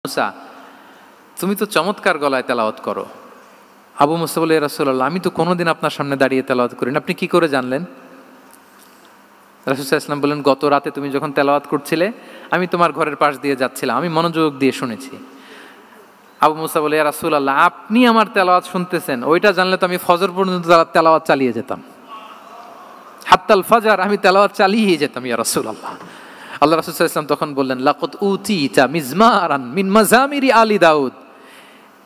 মুসা, তুমি তো চমৎকার গলায় তেলাওয়াত করো। আবু মুসা বলে, ইয়া রাসূলুল্লাহ, আমি তো কোনোদিন আপনার সামনে দাঁড়িয়ে তেলাওয়াত করি না, আপনি কি করে জানলেন? রাসূল সাল্লাল্লাহু আলাইহি ওয়াসাল্লাম বললেন, গত রাতে তুমি যখন তেলাওয়াত করছিলে, আমি তোমার ঘরের পাশ দিয়ে যাচ্ছিলাম, আমি মনোযোগ দিয়ে শুনেছি। আবু মুসা বলে, ইয়া রাসূলুল্লাহ, আপনি আমার তেলাওয়াত শুনতেছেন, ওইটা জানলে তো আমি ফজর পর্যন্ত তেলাওয়াত চালিয়ে যেতাম, হাত্তাল ফাজার, আমি তেলাওয়াত চালিয়ে যেতাম ইয়া রাসূলুল্লাহ। আল্লাহ রাসূল সাল্লাল্লাহু আলাইহি ওয়াসাল্লাম তখন বললেন, লাকাদ উতিতা মিজমারান মিন মাজামিরি আলি দাউদ।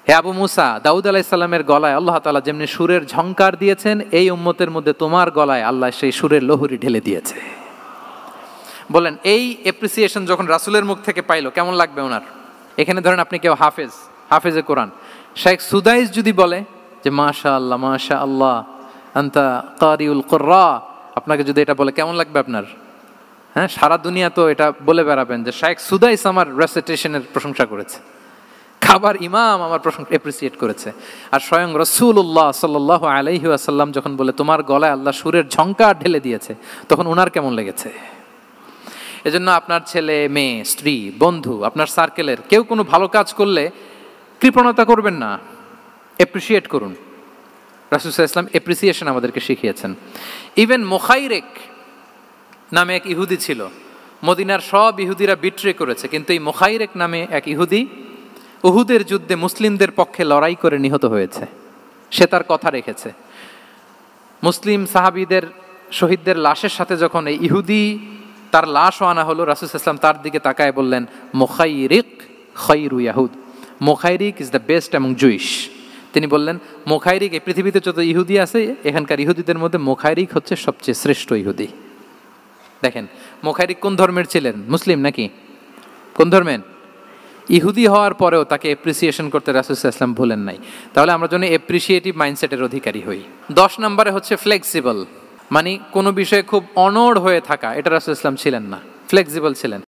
হে আবু মুসা, দাউদ আলাইহিস সালামের গলায় আল্লাহ তাআলা যেমনি সুরের ঝংকার দিয়েছেন, এই উম্মতের মধ্যে তোমার গলায় আল্লাহ সেই সুরের লহরী ঢেলে দিয়েছে। বলেন, এই অ্যাপ্রিসিয়েশন যখন রাসূলের মুখ থেকে পাইলো কেমন লাগবে ওনার? এখানে ধরেন আপনি কেউ হাফেজে কোরআন শেখ সুদাইস যদি বলে যে মাশাআল্লাহ মাশাআল্লাহ আনতা কারিউল কুররা, আপনাকে যদি এটা বলে কেমন লাগবে আপনার? হ্যাঁ, সারা দুনিয়া তো এটা বলে বেড়াবেন যে শেখ সুদাইস আমার রেসিটেশনের প্রশংসা করেছে, খাবার ইমাম আমার প্রশংসা অ্যাপ্রিসিয়েট করেছে। আর স্বয়ং রাসূলুল্লাহ সাল্লাল্লাহু আলাইহি ওয়াসাল্লাম যখন বলে তোমার গলায় আল্লাহ সুরের ঝংকার ঢেলে দিয়েছে, তখন ওনার কেমন লেগেছে? এজন্য আপনার ছেলে মেয়ে স্ত্রী বন্ধু আপনার সার্কেলের কেউ কোনো ভালো কাজ করলে কৃপণতা করবেন না, অ্যাপ্রিসিয়েট করুন। রাসূল সাল্লাল্লাহু আলাইহি ওয়াসাল্লাম অ্যাপ্রিসিয়েশন আমাদেরকে শিখিয়েছেন। ইভেন মুখাইরেক নামে এক ইহুদি ছিল, মদিনার সব ইহুদিরা বিট্রে করেছে, কিন্তু এই মুখাইরেক নামে এক ইহুদি উহুদের যুদ্ধে মুসলিমদের পক্ষে লড়াই করে নিহত হয়েছে। সে তার কথা রেখেছে। মুসলিম সাহাবীদের শহীদদের লাশের সাথে যখন এই ইহুদি তার লাশও আনা হলো, রাসূল সাল্লাল্লাহু আলাইহি ওয়াসাল্লাম তার দিকে তাকায় বললেন, মুখাইরিক খায়রু ইয়াহুদ, Mukhairiq is the best among Jewish. তিনি বললেন, মুখাইরিক, এই পৃথিবীতে যত ইহুদি আছে এখানকার ইহুদিদের মধ্যে মুখাইরিক হচ্ছে সবচেয়ে শ্রেষ্ঠ ইহুদি। দেখেন, মুখাইরিক কোন ধর্মের ছিলেন? মুসলিম নাকি? কোন ধর্মের? ইহুদি হওয়ার পরেও তাকে অ্যাপ্রিসিয়েশন করতে রাসূল সাল্লাল্লাহু আলাইহি ওয়াসাল্লাম ভুলেন নাই। তাহলে আমরা যেন অ্যাপ্রিসিয়েটিভ মাইন্ডসেটের অধিকারী হই। 10 নম্বরে হচ্ছে ফ্লেক্সিবল, মানে কোনো বিষয়ে খুব অনড় হয়ে থাকা, এটা রাসূল সাল্লাল্লাহু আলাইহি ওয়াসাল্লাম ছিলেন না, ফ্লেক্সিবল ছিলেন।